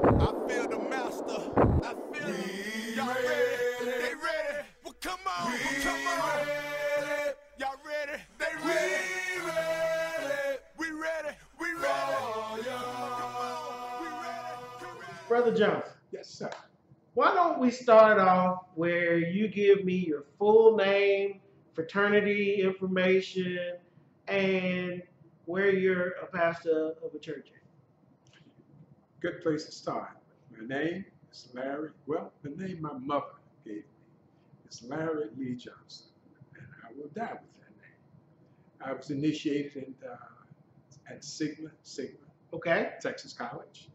I feel the master. I feel him. Y'all ready? They ready? Well, come on. Come on. Y'all ready? They ready? We ready. We ready. Come on. We ready. Brother Johnson, Yes, sir. why don't we start off where you give me your full name, fraternity information, and where you're a pastor of a church at? Good place to start. My name is Larry. Well, the name my mother gave me is Larry Lee Johnson, and I will die with that name. I was initiated at Sigma, Okay. Texas College,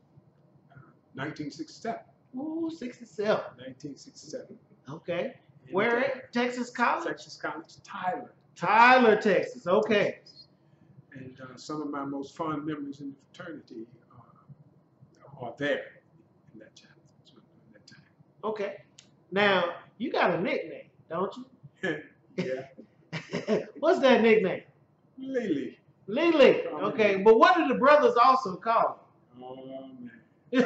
1967. Ooh, 67. 1967. Okay. And, Where at? Texas College? Texas College, Tyler. Tyler, Texas. Okay. And some of my most fond memories in the fraternity are there in that time. Okay. Now, you got a nickname, don't you? Yeah. What's that nickname? Lily. Lily. Okay. But what do the brothers also call Oh, man. you?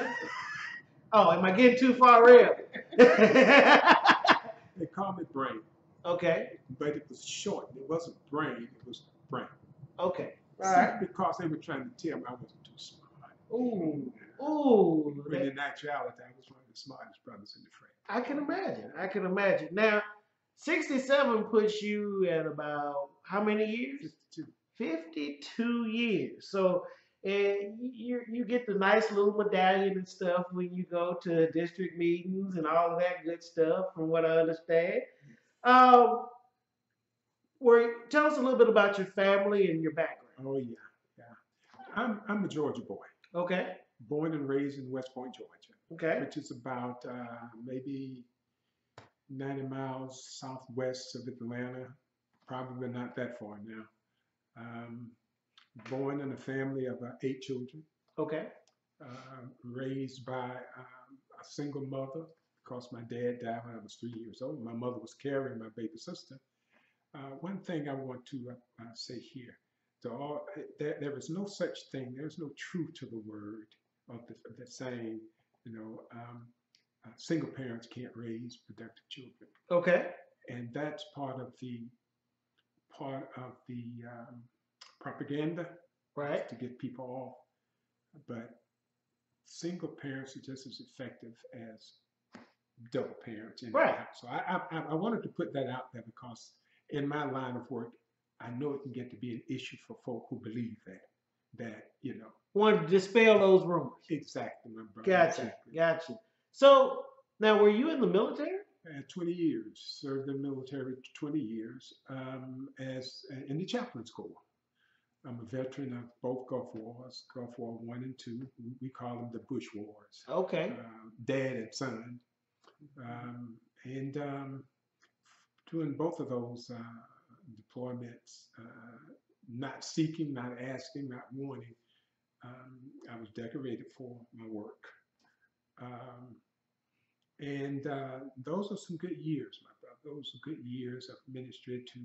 Oh, am I getting too far real? They call me Brain. Okay. But it was short. It wasn't Brain, it was Brain. Okay. All Simply right. because they were trying to tell me I wasn't too smart. Ooh. Ooh. When in actuality, I was one of the smartest brothers in the fray. I can imagine. I can imagine. Now, 67 puts you at about how many years? 52. 52 years. So you get the nice little medallion and stuff when you go to district meetings and all of that good stuff, from what I understand. Um, Tell us a little bit about your family and your background. Oh, yeah. Yeah. I'm a Georgia boy. Okay. Born and raised in West Point, Georgia. Okay. Which is about maybe 90 miles southwest of Atlanta. Probably not that far now. Born in a family of 8 children. Okay. Raised by a single mother because my dad died when I was 3 years old. My mother was carrying my baby sister. One thing I want to say here, there is no such thing, there's no truth to the word of the saying, single parents can't raise productive children. Okay. And that's part of the propaganda, right, to get people off. But single parents are just as effective as double parents in right. the house. So I wanted to put that out there because in my line of work, I know it can get to be an issue for folk who believe that. Want to dispel those rumors. Exactly, my brother. Gotcha, exactly. Gotcha. So now, were you in the military? 20 years, served in the military 20 years as in the chaplain's corps. I'm a veteran of both Gulf Wars, Gulf War I and II. We call them the Bush Wars. Okay. Dad and son. Doing both of those deployments, not seeking, not asking, not wanting, I was decorated for my work. Those are some good years, my brother. Those are good years of ministry to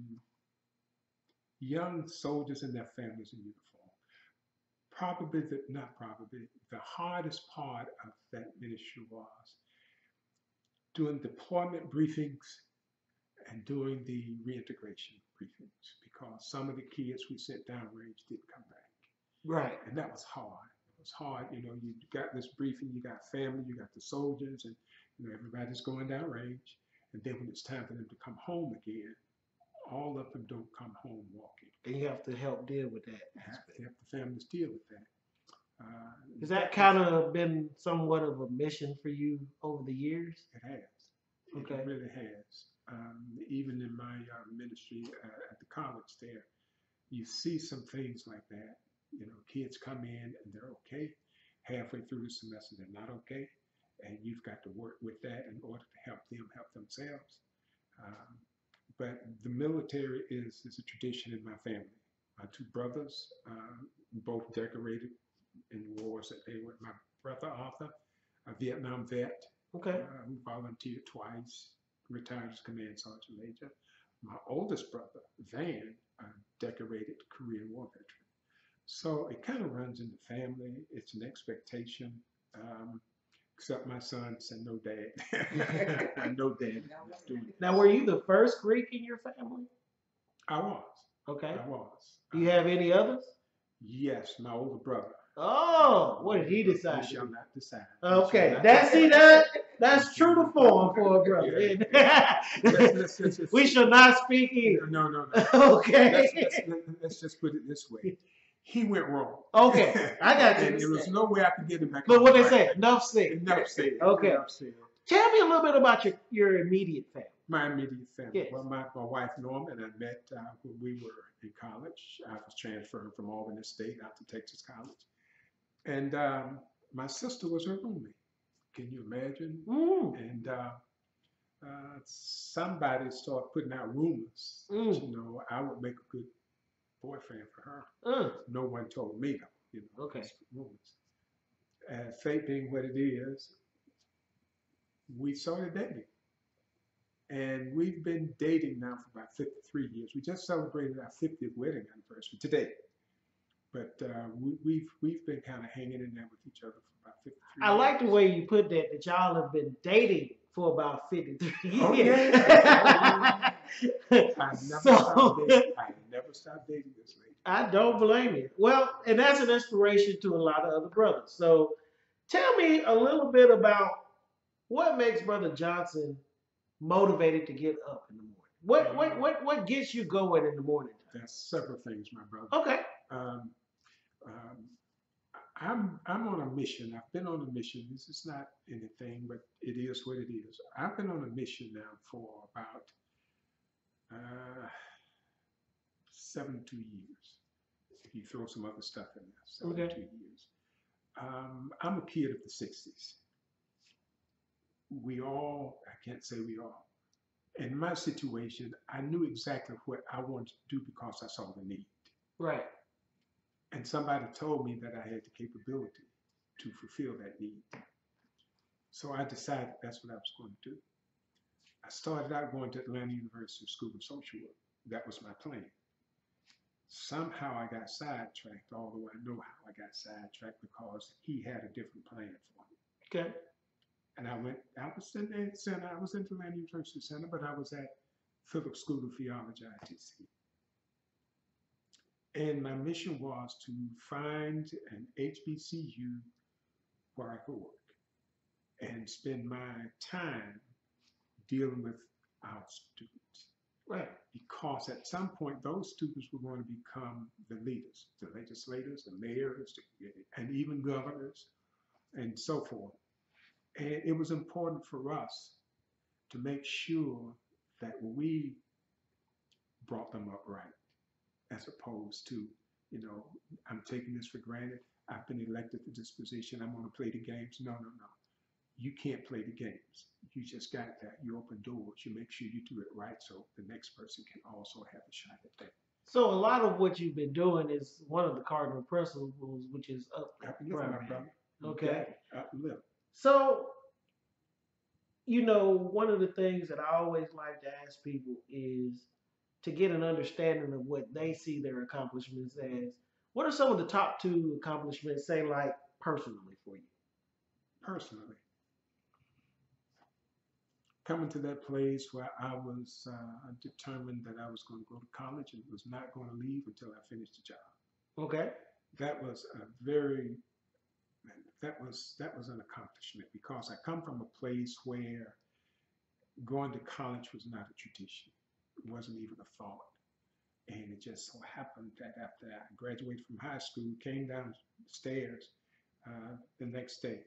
young soldiers and their families in uniform. The hardest part of that ministry was doing deployment briefings and doing the reintegration briefings, because some of the kids we sent downrange didn't come back. Right. And that was hard. It was hard. You got this briefing, you got family, you got the soldiers, and everybody's going downrange. And then when it's time for them to come home again, all of them don't come home walking. And you have to help deal with that. Help the families deal with that. Has that kind of been somewhat of a mission for you over the years? It has. Okay. It really has. Even in my ministry at the college there, you see some things like that. Kids come in and they're okay. Halfway through the semester, they're not okay. And you've got to work with that in order to help them help themselves. But the military is a tradition in my family. My 2 brothers, both decorated in wars that they were. My brother Arthur, a Vietnam vet, okay, who volunteered twice, retired as command sergeant major. My oldest brother, Van, a decorated Korean War veteran. So it kind of runs in the family. It's an expectation. Except my son said, no, Dad. No, Dad. Let's do it. Now, were you the first Greek in your family? I was. Okay. I was. Do you have any others? Yes, my older brother. Oh, what did he decide? We shall not decide. Okay, that's true to form for a brother. We shall not speak here. No. Okay. Let's just put it this way. He went wrong. Okay, I got you. And there was no way I could get him back. But what they right. say, enough said. Enough said. Okay. Enough said. Tell me a little bit about your immediate family. My immediate family. Yes. Well, my wife Norma and I met when we were in college. I was transferred from Albany State out to Texas College, and my sister was her roommate. Can you imagine? And somebody started putting out rumors. That, you know, I would make a good boyfriend for her. No one told me though. You know, Okay. Rumors. Fate being what it is, we started dating. And we've been dating now for about 53 years. We just celebrated our 50th wedding anniversary today. But we've been kind of hanging in there with each other for about 53 years. I like the way you put that y'all have been dating for about 53 years. Oh, yeah. I never stopped dating this lady. I don't blame you. Well, and that's an inspiration to a lot of other brothers. So tell me a little bit about what makes Brother Johnson motivated to get up in the morning. What gets you going in the morning? There's several things, my brother. Okay. I'm on a mission. I've been on a mission. This is not anything, but it is what it is. I've been on a mission now for about 72 years. If you throw some other stuff in there, 72 years. I'm a kid of the 60s. I can't say we all. In my situation, I knew exactly what I wanted to do because I saw the need. Right. And somebody told me that I had the capability to fulfill that need. So I decided that's what I was going to do. I started out going to Atlanta University School of Social Work. That was my plan. Somehow I got sidetracked, although I know how I got sidetracked because he had a different plan for me. Okay. And I was in the center, I was in Atlanta University Center, but I was at Phillips School of Theology, ITC. And my mission was to find an HBCU where I could work and spend my time dealing with our students. Right. Because at some point, those students were going to become the leaders, the legislators, the mayors, and even governors, and so forth. And it was important for us to make sure that we brought them up right, as opposed to, you know, I'm taking this for granted. I've been elected to this position. I'm going to play the games. No. You can't play the games. You just got that. You open doors. You make sure you do it right so the next person can also have a shot at that. So a lot of what you've been doing is one of the cardinal principles, which is Uplift, my brother. Okay. Uplift. So, you know, one of the things that I always like to ask people is to get an understanding of what they see their accomplishments as. What are some of the top two accomplishments, say, like personally for you? Personally, coming to that place where I was determined that I was going to go to college and was not going to leave until I finished the job. Okay. That was an accomplishment because I come from a place where going to college was not a tradition. It wasn't even a thought. And it just so happened that after I graduated from high school, came downstairs the next day.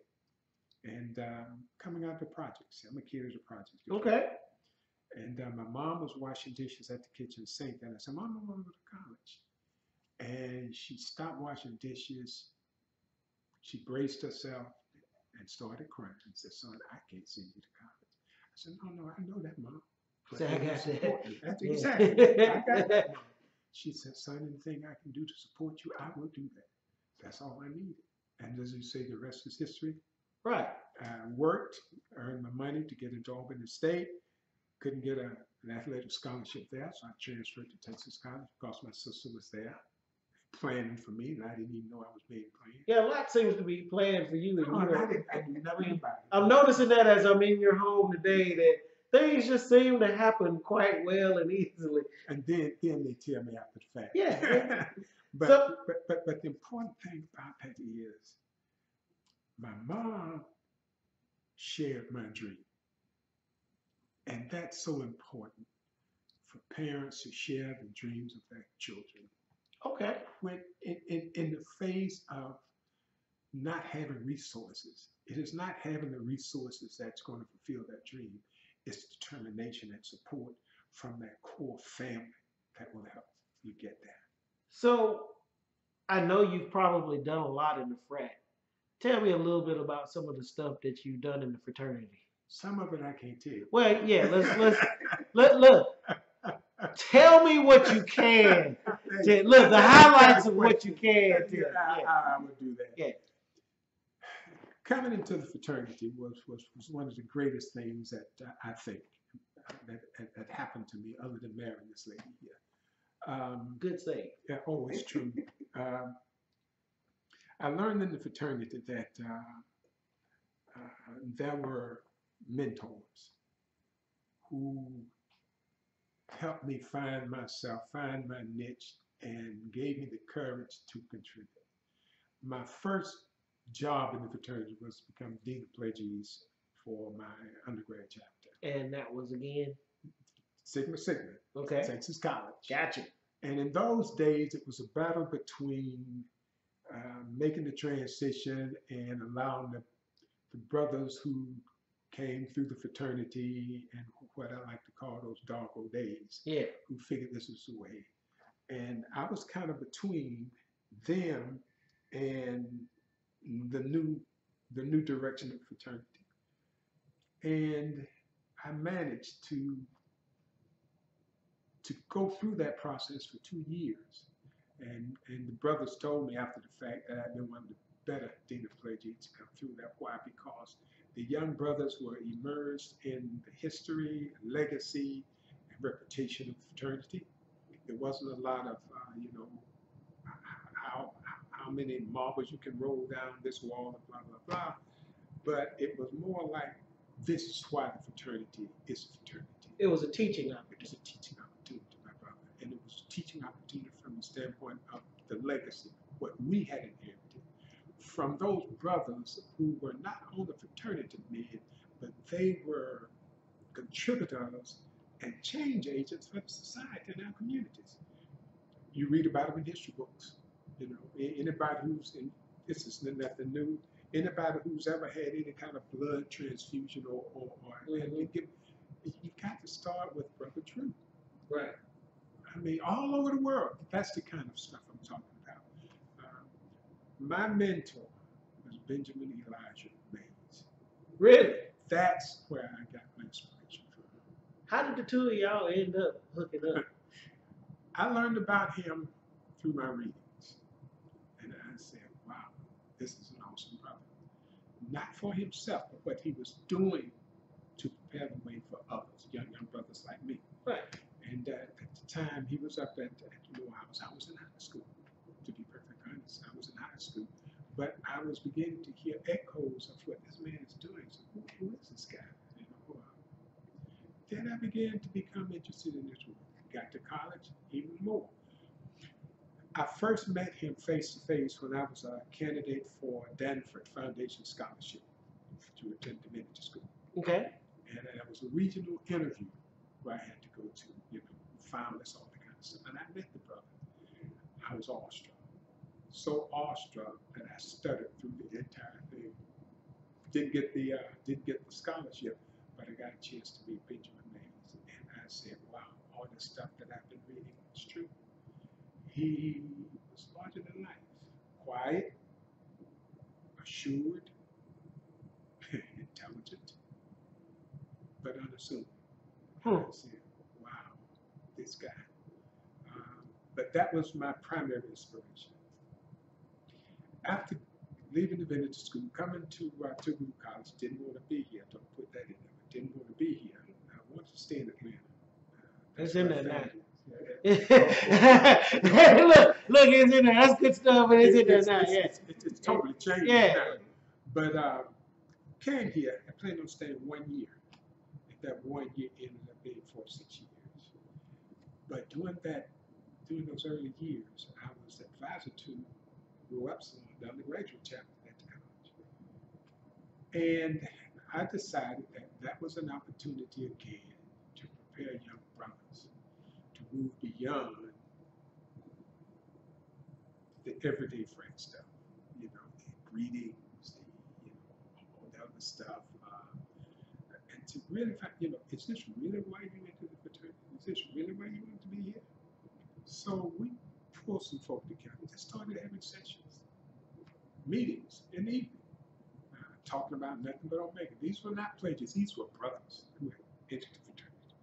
And coming out the projects. I'm a kid as a project. Okay. And my mom was washing dishes at the kitchen sink. And I said, Mom, I want to go to college. And she stopped washing dishes. She braced herself and started crying and said, Son, I can't send you to college. I said, No, I know that, Mom. But So I got that. That's exactly. I got that, Mom. She said, Son, anything I can do to support you, I will do that. That's all I needed. And as you say, the rest is history. Right. I worked, earned my money to get into Albany State. Couldn't get an athletic scholarship there, so I transferred to Texas College because my sister was there. planning for me, and I didn't even know I was being planned. Yeah, a lot seems to be planned for you, and No, you I are. didn't. I knew nothing about it. I'm noticing that as I'm in your home today, that things just seem to happen quite well and easily. And then they tell me after the fact. Yeah. but, So, but the important thing about that is my mom shared my dream. And that's so important for parents to share the dreams of their children. okay. When in the face of not having resources, it is not having the resources that's going to fulfill that dream. It's determination and support from that core family that will help you get there. So, I know you've probably done a lot in the frat. Tell me a little bit about some of the stuff that you've done in the fraternity. Some of it I can't tell you. Well, yeah, look. Tell me what you can. Look, the highlights of what you can tell. Yeah. I would do that. Yeah. Coming into the fraternity was one of the greatest things that I think that happened to me, other than marrying this lady here. Good save. Yeah, oh, it's true. I learned in the fraternity that there were mentors who helped me find myself, find my niche, and gave me the courage to contribute. My first job in the fraternity was to become Dean of Pledges for my undergrad chapter. And that was again? Sigma Sigma, Okay. Texas College. Gotcha. And in those days, it was a battle between making the transition and allowing the brothers who came through the fraternity and what I like to call those dark old days, Yeah. who figured this was the way. And I was kind of between them and the new direction of fraternity. And I managed to go through that process for 2 years. And the brothers told me after the fact that I'd been one of the better Dean of Pledges to come through that. Why? Because the young brothers were immersed in the history, legacy, and reputation of the fraternity. There wasn't a lot of, how many marbles you can roll down this wall and blah, blah, blah. But it was more like, this is why the fraternity is a fraternity. It was a teaching opportunity. It was a teaching opportunity, my brother. And it was a teaching opportunity from the standpoint of the legacy, what we had inherited from those brothers who were not only fraternity men, but they were contributors and change agents for the society and our communities. You read about them in history books. You know, anybody who's in, this is nothing new. Anybody who's ever had any kind of blood transfusion you got to start with Brother Drew. Right. I mean, all over the world. That's the kind of stuff I'm talking about. My mentor was Benjamin Elijah Mays. Really? That's where I got my inspiration from. How did the two of y'all end up hooking up? I learned about him through my readings. And I said, wow, this is an awesome brother. Not for himself, but what he was doing to prepare the way for others, young brothers like me. Right. And at the time, he was up at Morehouse. I was in high school, to be perfectly honest. I was in high school. But I was beginning to hear echoes of what this man is doing. So who is this guy? You know, then I began to become interested in this work. Got to college, even more. I first met him face to face when I was a candidate for Danford Foundation Scholarship to attend divinity school. Okay. And it was a regional interview where I had to go to, finalists, all that kind of stuff. And I met the brother. I was awestruck. So awestruck that I stuttered through the entire thing. Didn't get the scholarship, but I got a chance to meet Benjamin Mays. And I said, wow, all the stuff that I've been reading is true. He was larger than life. Quiet, assured, intelligent, but unassuming. I said, wow, this guy. But that was my primary inspiration. After leaving the divinity school, coming to Guru College, didn't want to be here. Don't put that in there. Didn't want to be here. I wanted to stay in Atlanta. That's in there now. look, it's in there. That's good stuff, but it's in there now. Yeah, It's totally changed yeah. now. But came here, I planned on staying 1 year. And that 1 year ended up being 4 or 6 years. But during those early years, I was advisor to Grew Up's the undergraduate chapter at the college. And I decided that that was an opportunity again to prepare young brothers to move beyond the everyday friend stuff, you know, the greetings, all the other stuff, and to really find, is this really why you went to the fraternity? Is this really why you want to be here? So we pulled some folk together, just started having sessions, meetings in the evening, talking about nothing but Omega. These were not pledges, these were brothers who had entered the fraternity.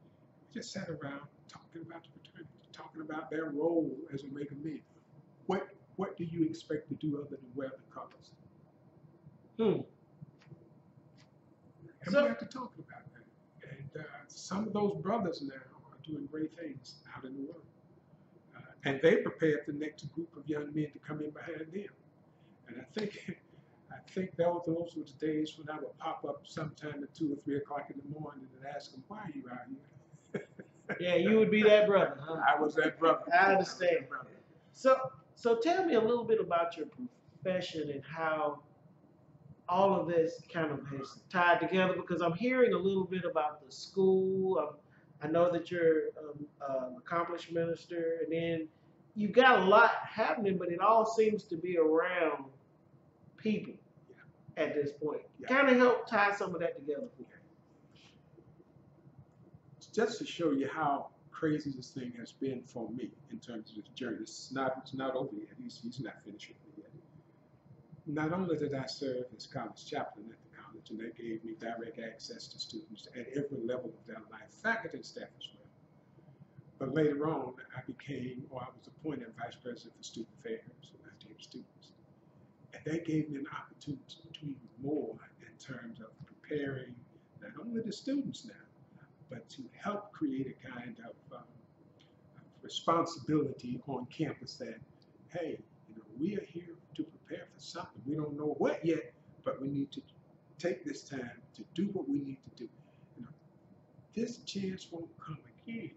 We just sat around talking about the fraternity, talking about their role as Omega men. What do you expect to do other than wear the colors? And we have to talk about that. And some of those brothers now are doing great things out in the world. And they prepared the next group of young men to come in behind them. And I think those were the days when I would pop up sometime at 2 or 3 o'clock in the morning and ask them, why are you out here? Yeah, you would be that brother, huh? I was that brother. I understand. So tell me a little bit about your profession and how all of this kind of has tied together, because I'm hearing a little bit about the school. I know that you're an accomplished minister, and then you've got a lot happening, but it all seems to be around people at this point. Yeah. Kind of help tie some of that together for me. Just to show you how crazy this thing has been for me in terms of this journey. It's not over yet. He's not finished with me yet. Not only did I serve as college chaplain at the college, and that gave me direct access to students at every level of their life, faculty and staff as well. But later on, I was appointed vice president for student affairs, and I did students. And that gave me an opportunity to do even more in terms of preparing not only the students now, but to help create a kind of responsibility on campus that, hey, we are here to prepare for something. We don't know what yet, but we need to take this time to do what we need to do. This chance won't come again.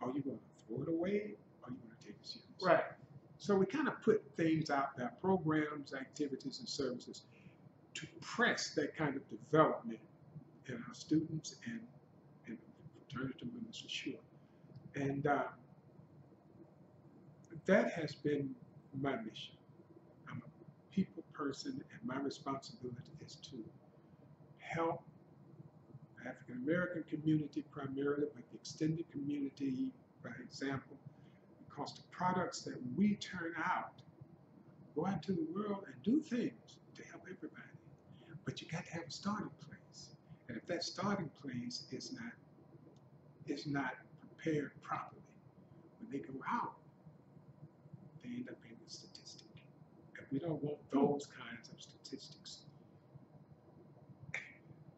Are you going to throw it away, or are you going to take it seriously? Right. So we kind of put things out there, programs, activities, and services to press that kind of development in our students and fraternity members for sure. And that has been my mission. I'm a people person, and my responsibility is to help the African American community primarily, but the extended community, by example, because the products that we turn out go out to the world and do things to help everybody. But you got to have a starting place. And if that starting place is not prepared properly, when they go out, they end up being a statistic. And we don't want those kinds of statistics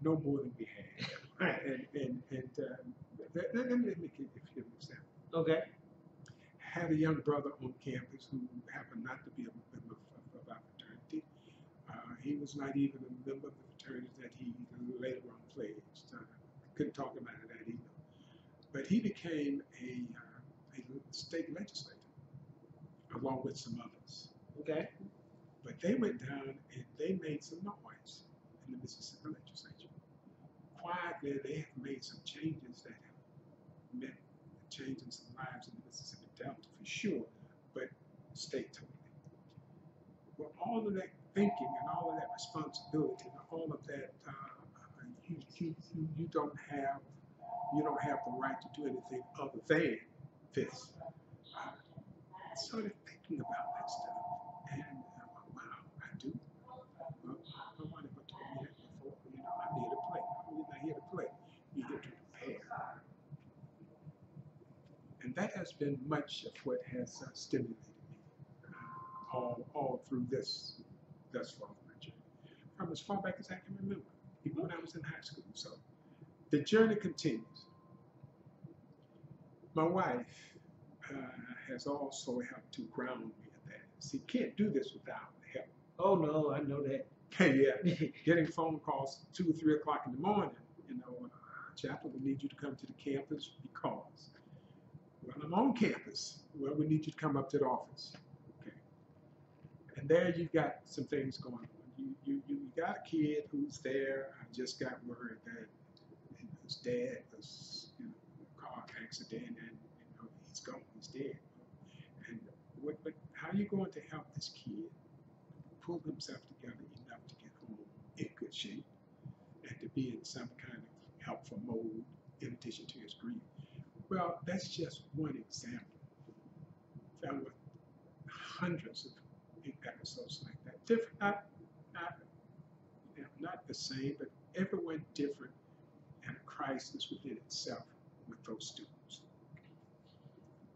no more than we have. Right. Let me give you an example. Okay. Had a young brother on campus who happened not to be a member of our fraternity. He was not even a member of the fraternity that he later on pledged. Couldn't talk about it that either. But he became a state legislator, along with some others. Okay. But they went down and they made some noise in the Mississippi legislature. Quietly, they have made some changes that have meant changing some lives in the Mississippi Delta for sure, but state totally. Well, all of that thinking and all of that responsibility and all of that, you don't have the right to do anything other than this. I started thinking about that stuff, and wow, I do. Well, nobody ever told me that before. I'm here to play. You're not here to play. You're here to prepare. And that has been much of what has stimulated me all through thus far in my journey, from as far back as I can remember, even when I was in high school. So the journey continues. My wife has also helped to ground me in that. See, can't do this without help. Oh no, I know that. Yeah, getting phone calls 2 or 3 o'clock in the morning. You know, Chaplain, we need you to come to the campus because, well, I'm on campus. Well, we need you to come up to the office. Okay. And there you've got some things going on. You got a kid who's there. I just got word that his dad was, in a car accident, and he's gone. He's dead. And how are you going to help this kid pull himself together enough to get home in good shape and to be in some kind of helpful mode in addition to his grief? Well, that's just one example. There were hundreds of episodes like that. Different, not the same, but everyone different, and a crisis within itself with those students.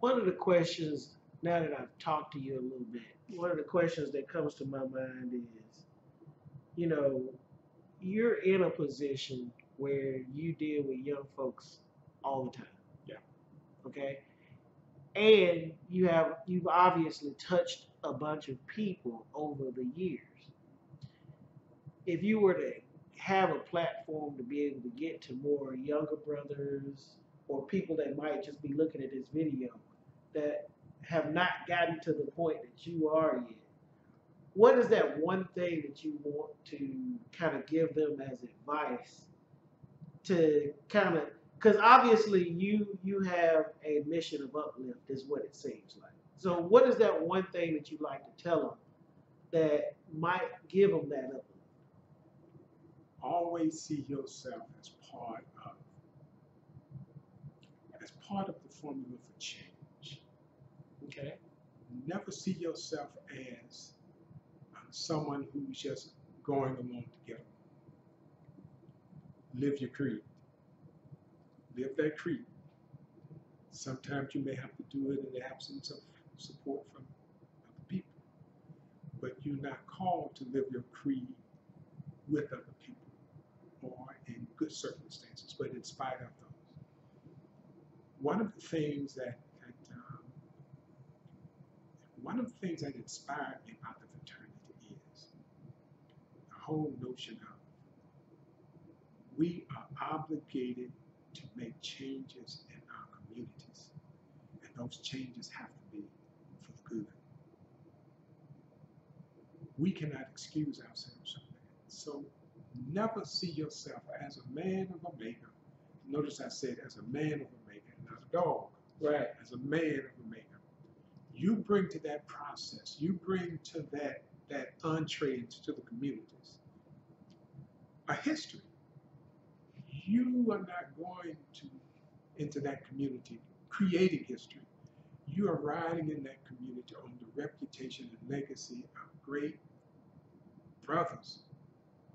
One of the questions, now that I've talked to you a little bit, one of the questions that comes to my mind is, you know, you're in a position where you deal with young folks all the time. Yeah. Okay. And you've obviously touched a bunch of people over the years. If you were to have a platform to be able to get to more younger brothers or people that might just be looking at this video that have not gotten to the point that you are yet, what is that one thing that you want to kind of give them as advice to kind of, because obviously you have a mission of uplift is what it seems like. So what is that one thing that you like to tell them that might give them that uplift? Always see yourself as part of the formula for change. Okay. Never see yourself as someone who's just going along to get along. Live your creed. Live that creed. Sometimes you may have to do it in the absence of support from other people, but you're not called to live your creed with other people or in good circumstances, but in spite of those. One of the things that inspired me about the fraternity is the whole notion of we are obligated to make changes in our communities, and those changes have to be for the good. We cannot excuse ourselves from that. So never see yourself as a man of Omega. Notice I said as a man of Omega, not a dog. Right. As a man of Omega. You bring to that process, you bring to that entree into the communities a history. You are not going into that community creating history. You are riding in that community on the reputation and legacy of great brothers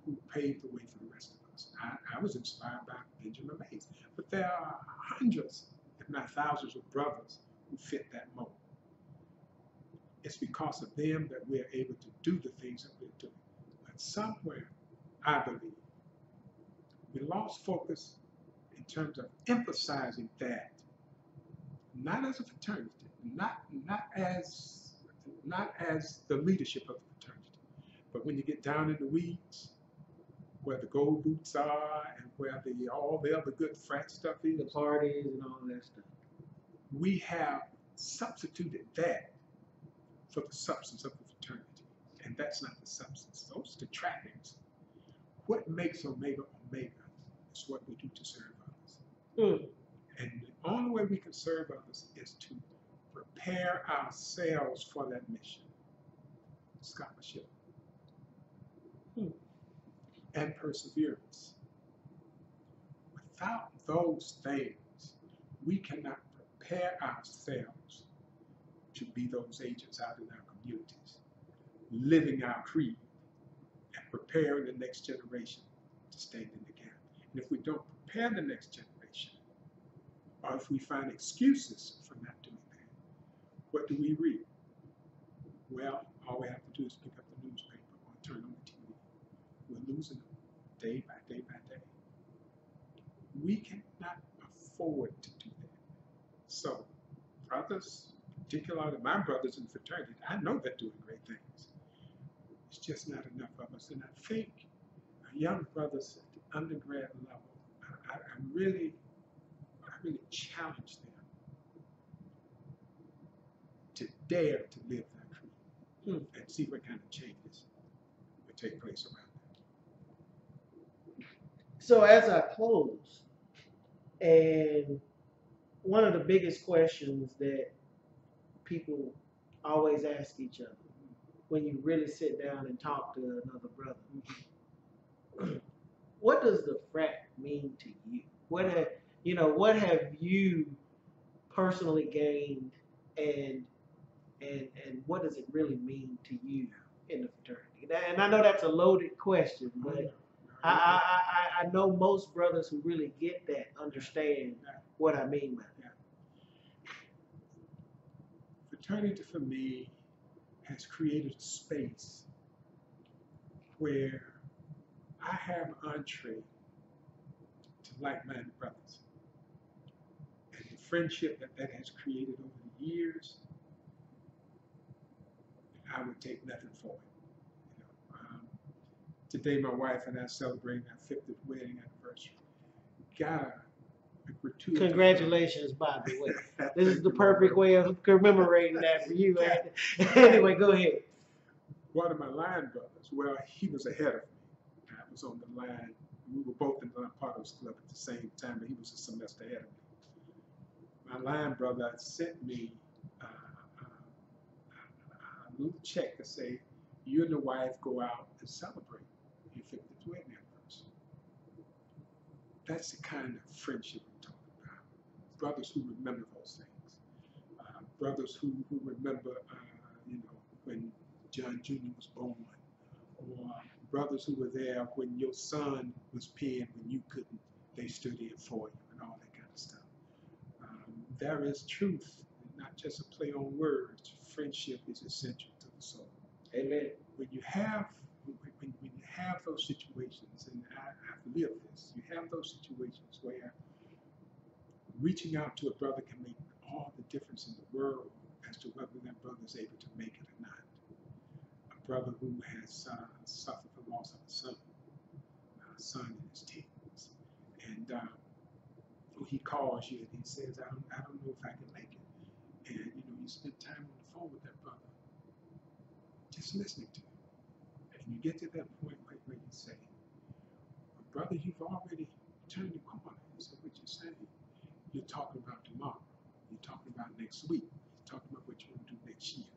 who paved the way for the rest of us. I was inspired by Benjamin Mays, but there are hundreds, if not thousands, of brothers who fit that mold. It's because of them that we're able to do the things that we're doing. But somewhere, I believe, we lost focus in terms of emphasizing that, not as a fraternity, not as the leadership of the fraternity, but when you get down in the weeds, where the gold boots are and where all the other good frat stuff is, The parties and all that stuff. we have substituted that for the substance of the fraternity, and that's not the substance. Those are the trappings. What makes Omega Omega is what we do to serve others. And the only way we can serve others is to prepare ourselves for that mission. Scholarship. And perseverance. Without those things, we cannot prepare ourselves to be those agents out in our communities, living our creed and preparing the next generation to stand in the gap. And if we don't prepare the next generation, or if we find excuses for not doing that, what do we read? Well, all we have to do is pick up the newspaper or turn on the TV. We're losing them day by day by day. We cannot afford to do that. So, brothers, particularly my brothers in fraternity, I know they're doing great things. It's just not enough of us. And I think young brothers at the undergrad level, I really challenge them to dare to live that creed and see what kind of changes will take place around them. So as I close, and one of the biggest questions that people always ask each other when you really sit down and talk to another brother, what does the frat mean to you? What have you personally gained, and what does it really mean to you in the fraternity? And I know that's a loaded question, but I know most brothers who really get that understand what I mean by that. Fraternity for me has created a space where I have entree to like-minded brothers. And the friendship that has created over the years, I would take nothing for it. Today, my wife and I celebrating our 50th wedding anniversary. Got a gratuitous. Congratulations, by the way. This is the perfect way of commemorating that for you. Anyway, go ahead. One of my line brothers, well, he was ahead of me. I was on the line. We were both in the Partners Club at the same time, but he was a semester ahead of me. My line brother sent me a little check to say, you and the wife go out and celebrate your 50th wedding anniversary. That's the kind of friendship we're talking about. Brothers who remember those things. Brothers who remember, when John Jr. was born. Or brothers who were there when your son was peeing when you couldn't. They stood in for you and all that kind of stuff. There is truth, not just a play on words. Friendship is essential to the soul. Amen. When you have those situations, and I've lived this, you have those situations where reaching out to a brother can make all the difference in the world as to whether that brother is able to make it or not. A brother who has suffered the loss of a son in his teens, and he calls you and he says, I don't know if I can make it. And you spend time on the phone with that brother, just listening to him. And you get to that point where you say, well, brother, you've already turned the corner. So what you're saying, you're talking about tomorrow. You're talking about next week. You're talking about what you want to do next year.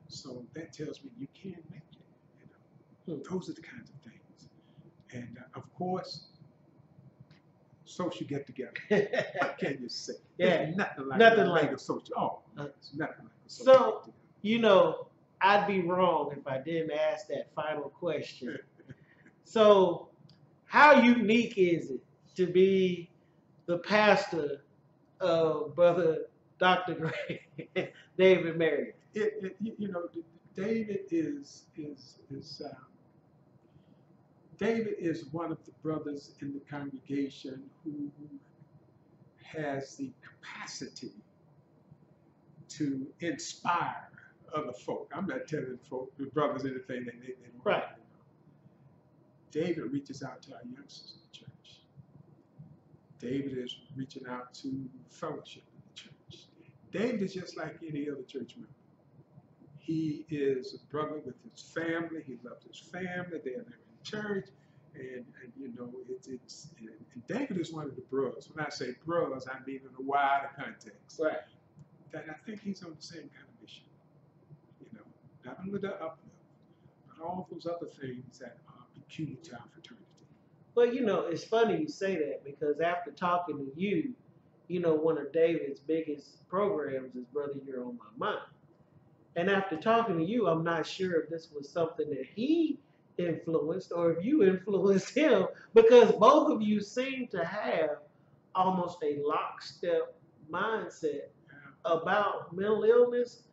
So that tells me you can make it. Those are the kinds of things. And of course, social get together. What can you say? Yeah, There's nothing like a social. Oh, it's nothing like a social. So, I'd be wrong if I didn't ask that final question. So, how unique is it to be the pastor of Brother Dr. Gray, David Marion? David is one of the brothers in the congregation who has the capacity to inspire other folk. I'm not telling the brothers anything they don't right. know. David reaches out to our youngsters in the church. David is reaching out to fellowship in the church. David is just like any other church member. He is a brother with his family. He loves his family. They're there in church. And David is one of the bros. When I say bros, I mean in a wider context. Right. That I think he's on the same kind of mission. Not only the uplift, but all those other things that are peculiar to our fraternity. Well, it's funny you say that, because after talking to you, one of David's biggest programs is Brother, You're on My Mind. And after talking to you, I'm not sure if this was something that he influenced or if you influenced him, because both of you seem to have almost a lockstep mindset about mental illness,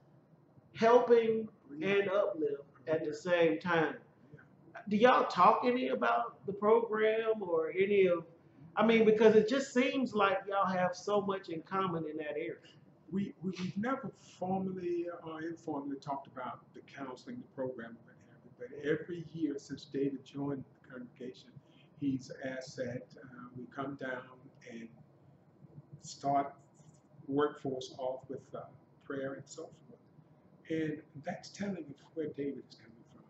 helping and uplift at the same time. Do y'all talk any about the program or any of, because it just seems like y'all have so much in common in that area. we've never formally or informally talked about the counseling, the program, what have you, but every year since David joined the congregation, he's asked that we come down and start workforce off with prayer and so forth. And that's telling of where David is coming from,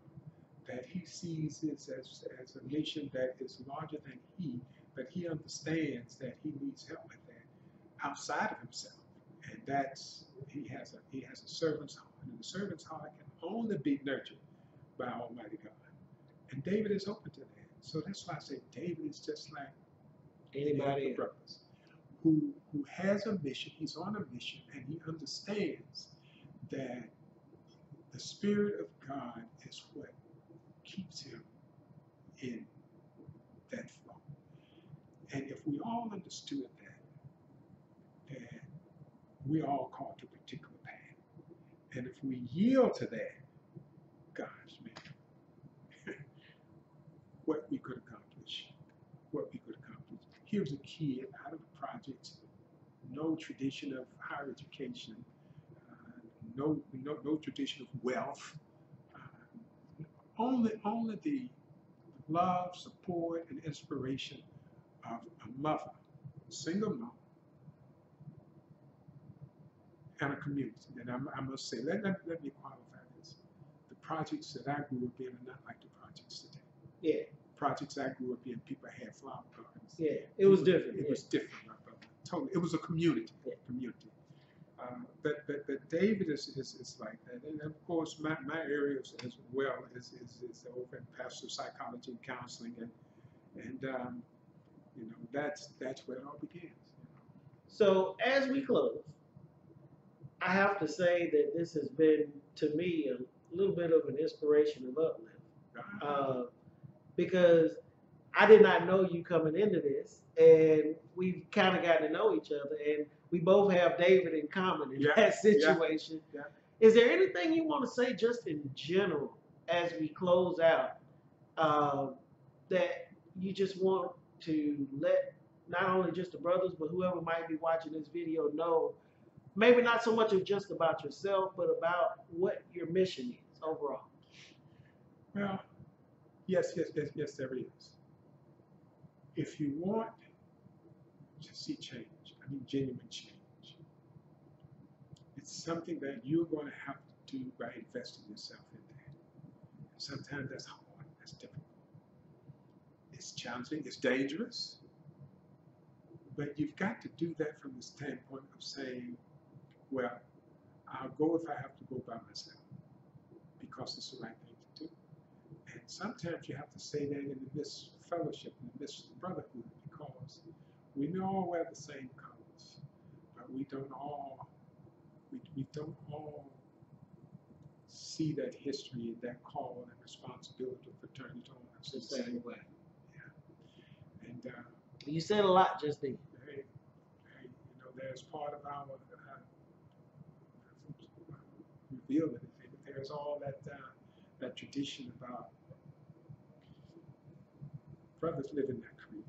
that he sees this as a mission that is larger than he, but he understands that he needs help with that outside of himself. And that's he has a servant's heart, and the servant's heart can only be nurtured by Almighty God. And David is open to that. So that's why I say David is just like any other Anybody else? brothers who has a mission. He's on a mission, and he understands that the Spirit of God is what keeps him in that flow. And if we all understood that we all called to a particular path, and if we yield to that, gosh, man, what we could accomplish, what we could accomplish. Here's a kid out of the projects, no tradition of higher education, no tradition of wealth, only the love, support, and inspiration of a mother, a single mom, and a community. And I must say, let me qualify this. The projects that I grew up in are not like the projects today. Yeah, Projects I grew up in, people had flower gardens. yeah. It was different. It Yeah. was different, my brother. Totally. It was a community. Yeah. Community. But David is like that. And of course, my area as well is over in pastoral psychology and counseling. And you know, that's where it all begins. You So as we close, I have to say that this has been, to me, a little bit of an inspiration of Uplift. know. Because I did not know you coming into this, and we've kind of gotten to know each other, and we both have David in common in Yeah, that situation. yeah. Is there anything you want to say just in general as we close out that you just want to let not only just the brothers, but whoever might be watching this video know, maybe not so much of just about yourself, but about what your mission is overall? Well, yes, there is. If you want to see change, I mean genuine change, it's something that you're going to have to do by investing yourself in that. Sometimes that's hard, that's difficult. It's challenging, it's dangerous, but you've got to do that from the standpoint of saying, well, I'll go if I have to go by myself because it's the right thing to do. And sometimes you have to say that in the midst of fellowship, in the midst of brotherhood, because we may all wear the same colors, but we don't all see that history and that call and responsibility for turning on us The same way. Yeah. And You said a lot just then. hey, you know, there's part of our reveal anything, but there's all that tradition about brothers living that creed,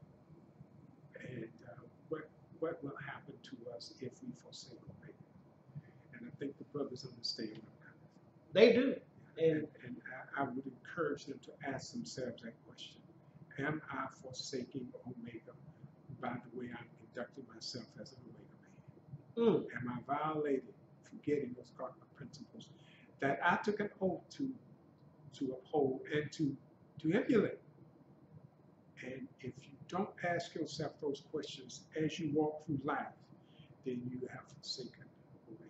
and what will happen to us if we forsake Omega. And I think the brothers understand what I'm coming from. They do. And I would encourage them to ask themselves that question. Am I forsaking Omega by the way I'm conducting myself as an Omega man? Am I violating, forgetting those cardinal principles that I took an oath to uphold and to emulate? And if you don't ask yourself those questions as you walk through life, then you have forsaken Omega.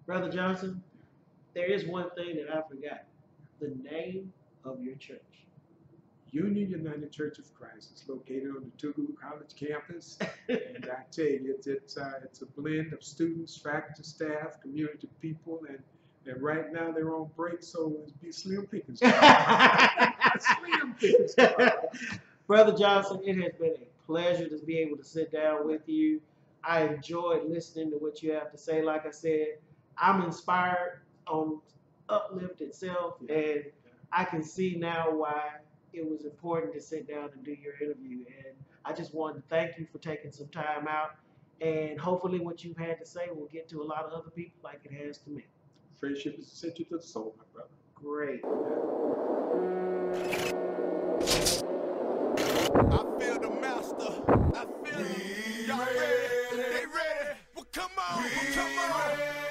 Brother Johnson, there is one thing that I forgot. The name of your church. Union United Church of Christ. It's located on the Tougaloo College campus. And I tell you, it's a blend of students, faculty, staff, community people, and right now they're on break, so it'd be slim pickings. Slim pickings. Brother Johnson, it has been a pleasure to be able to sit down with you. I enjoyed listening to what you have to say. Like I said, I'm inspired on Uplift itself, and I can see now why it was important to sit down and do your interview. And I just wanted to thank you for taking some time out. And hopefully what you've had to say will get to a lot of other people like it has to me. Friendship is essential to the soul, my brother. Great. I feel the master. I feel him. Y'all ready? They ready? Well, come on. Come on.